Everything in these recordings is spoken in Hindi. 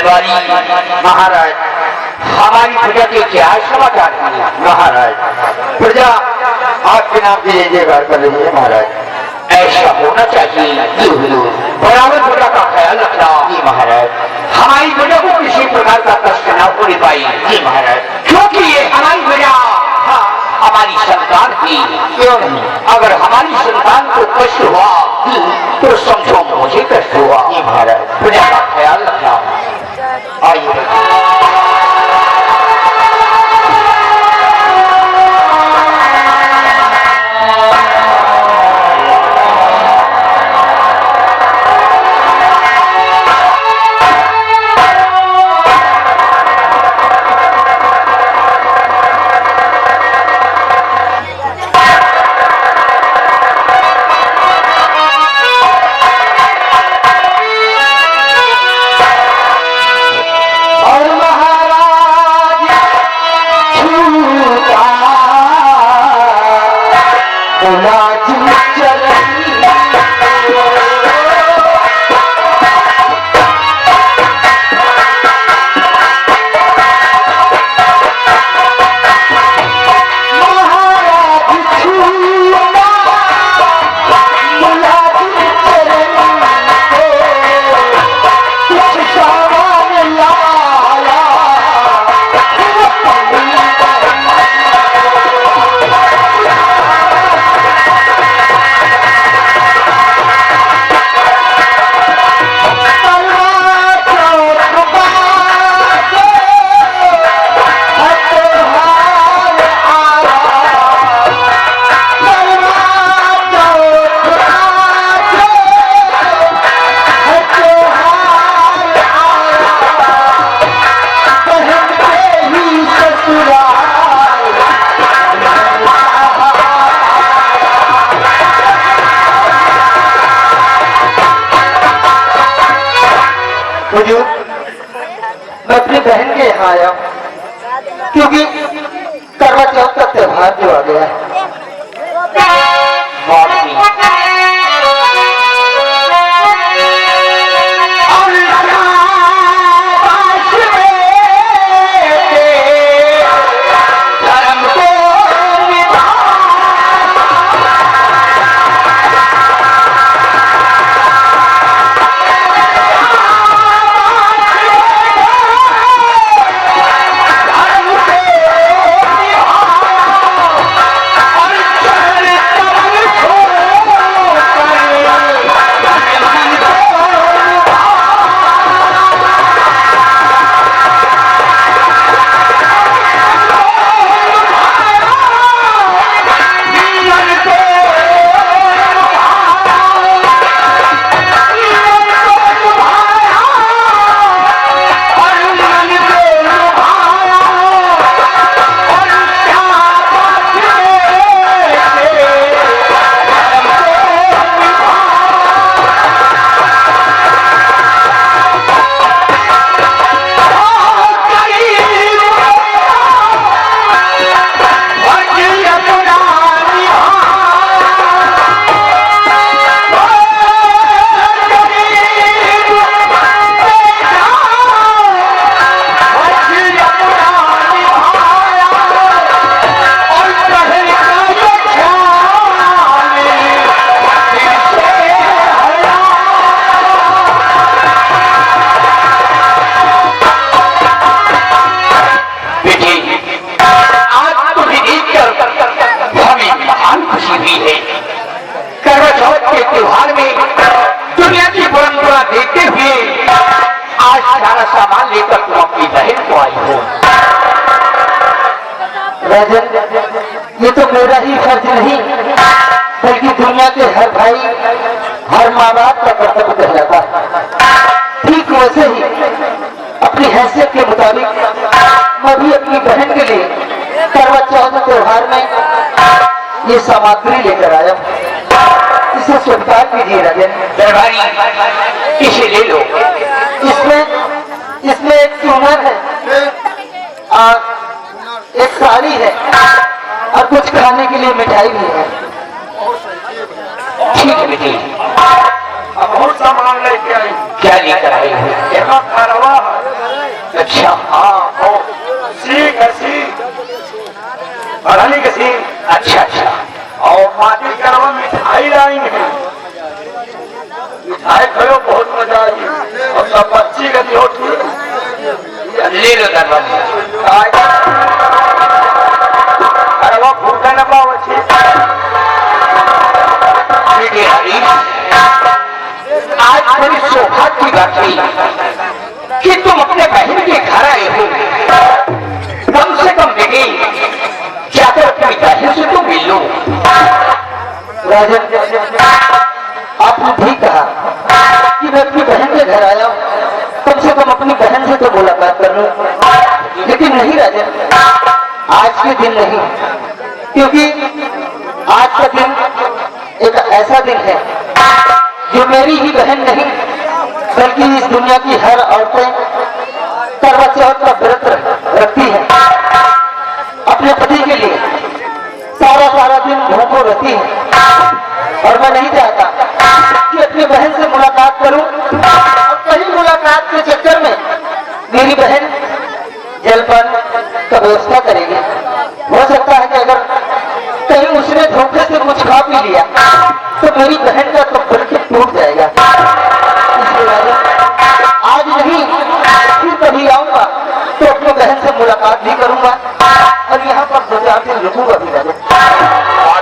दरबारी महाराज हमारी प्रजा के क्या समाचार हैं? महाराज प्रजा आपके नाम की जय जयकार कर रही है महाराज। ऐसा होना चाहिए, बराबर प्रजा का ख्याल रखना। जी महाराज। हमारी प्रजा को किसी प्रकार का कष्ट न होने पाई। जी महाराज। क्योंकि ये हमारी प्रजा हमारी संतान थी। क्यों नहीं? अगर हमारी संतान को कष्ट हुआ तो समझो मुझे कष्ट हुआ। जी महाराज। प्रजा का ख्याल रखना। आइए मैं अपनी बहन के यहाँ आया क्योंकि करवा चौथ का त्योहार जो आ गया है। त्योहार में दुनिया की परंपरा देखते हुए आज सारा सामान लेकर तुम अपनी बहन को आई हो। ये तो मेरा ही फर्ज नहीं बल्कि दुनिया के हर भाई हर माँ बाप का कर्तव्य कहलाता है। ठीक वैसे ही अपनी हैसियत के मुताबिक मैं भी अपनी बहन के लिए करवा चौथ त्योहार में ये सामग्री लेकर आया। इसे स्वीकार कीजिए राजन। दरबारी इसे ले लो। इसमें एक चूनर है, एक साड़ी है और कुछ खाने के लिए मिठाई भी है। ठीक है बेटी, अब और सामान लेके आई। क्या लेकर आई हो? यहाँ खरवा अच्छा हाँ वो सीख है सीख बढ़ानी के सीख। अच्छा अच्छा। और माटी करवा मिठाई लाएंगे, मिठाई खाओ बहुत मजा आई और सब बच्ची गति होती ले लो दरबार। करवा फूटा न पाओ अच्छी। बेटे हरीश, आज बड़ी सौभाग्य की बात हुई कि तुम अपने बहन के घर आए हो। कम से कम बेटे जाकर अपनी बहन से तो मिल लो। राजन, आपने ठीक कहा कि मैं अपनी बहन के घर आया हूँ, कम से कम अपनी बहन से तो मुलाकात कर लूं। लेकिन नहीं राजन, आज के दिन नहीं, क्योंकि आज का दिन एक ऐसा दिन है जो मेरी ही बहन नहीं बल्कि इस दुनिया की हर औरतें करवा चौथ का व्रत रखती है। अपने पति के लिए सारा दिन भूखों रहती है और मैं नहीं चाहता कि अपनी बहन से मुलाकात करूं और कहीं मुलाकात के चक्कर में मेरी बहन जलपान का व्यवस्था करेगी। हो सकता है कि अगर कहीं उसने धोखे से कुछ खा पी लिया तो मेरी बहन का तो बिल्कुल टूट जाएगा। इसलिए आज नहीं, फिर कभी आऊंगा तो अपनी बहन से मुलाकात भी करूंगा और यहाँ पर 2-4 दिन रुकूंगा भी।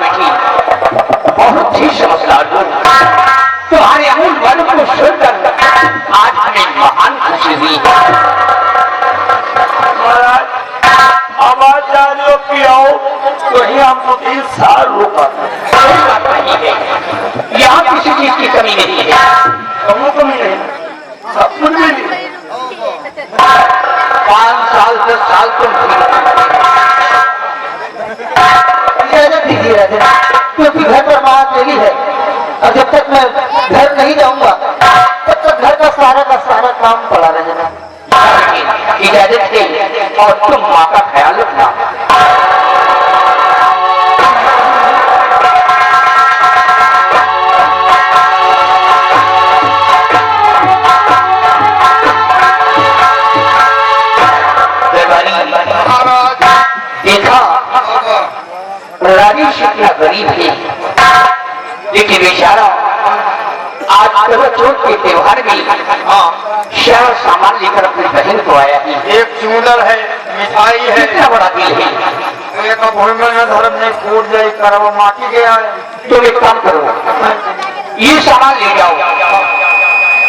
बेटी बहुत ही समझदार हो, तुम्हारे अमूल मन को सुनकर आज हमें महान खुशी हुई। महाराज आवाज जानियो कि आओ वही हमको 3 साल रुका। कोई बात नहीं है, यहाँ किसी चीज की कमी नहीं है। कमों कमी नहीं, सब कुछ मिली। 5 साल 10 साल तुम इजाजत दीजिए राजन, क्योंकि घर पर माँ अकेली है और जब तक मैं घर नहीं जाऊंगा तब तक घर का सारा काम पड़ा रहेगा। इजाजत दे और तुम माँ का ख्याल रखना। देखा राजेश इतना गरीब है, लेकिन बेचारा आज करवा चौथ के त्योहार में शहर सामान लेकर अपनी बहन को आया है। एक चूडर है, मिठाई है, कितना बड़ा दिल है। एक भूमि में धर्म ने कूद जाए करवा माटी गया है। तुम एक काम करो, ये सामान ले जाओ,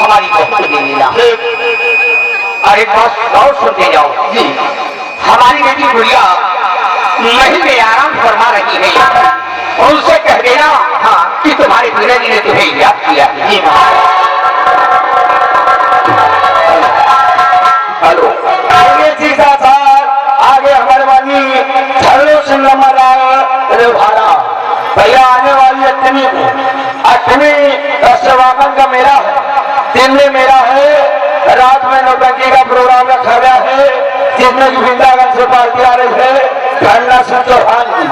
हमारी बहन को दे देना। अरे बस और सुनते जाओ जी, हमारी बेटी गुड़िया महल में आराम फरमा रही है, और उनसे कह देना हाँ कि तुम्हारे पिताजी ने तुम्हें याद किया है। जी हेलो, आगे सीधा साल आगे हमारे वाली थलो से नंबर आया भाड़ा भैया आने वाली अष्टमी सवागन का मेला है। दिन में मेला है, रात में नौटंकी का प्रोग्राम रखा गया है, जिसमें की वृंदावन से पार्टी आ रही है खन्ना सिंह चौहान की।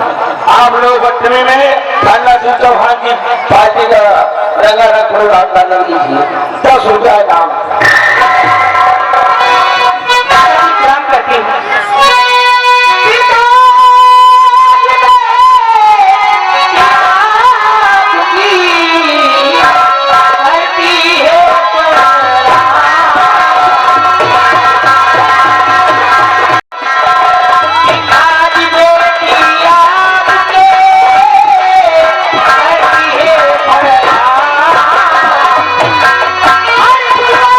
आप लोग अष्टमी में खन्ना सिंह चौहान की पार्टी का रंगारंग प्रोग्राम करना लीजिए। 10 रुपया दाम करती हूँ। Hare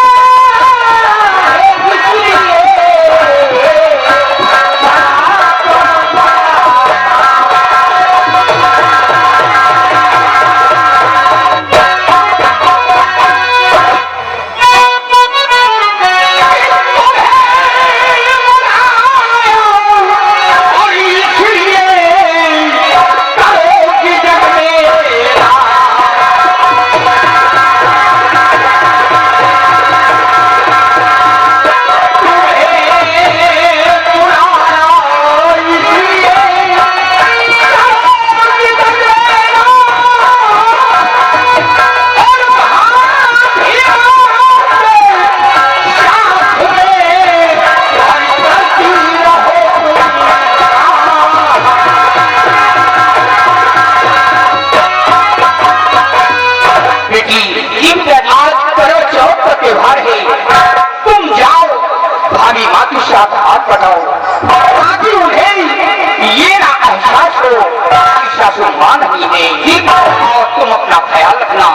सासू मां नहीं है और तुम अपना ख्याल रखना।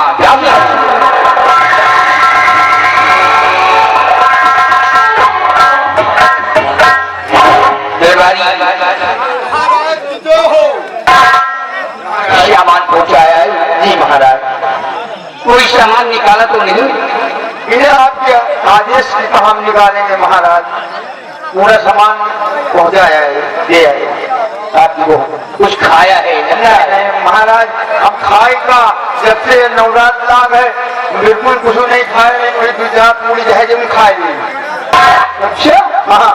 सामान पहुंचाया है? जी महाराज। कोई सामान निकाला तो नहीं? इन्हें आपके आदेश से हम निकालेंगे महाराज। पूरा सामान पहुंचाया है, दे आए आपको। कुछ खाया है? नहीं महाराज, हम खाए का जब से नवरात्र लाग है बिल्कुल कुछ नहीं खाए, नहीं पूरी जहाज में खाए नहीं। अच्छा हाँ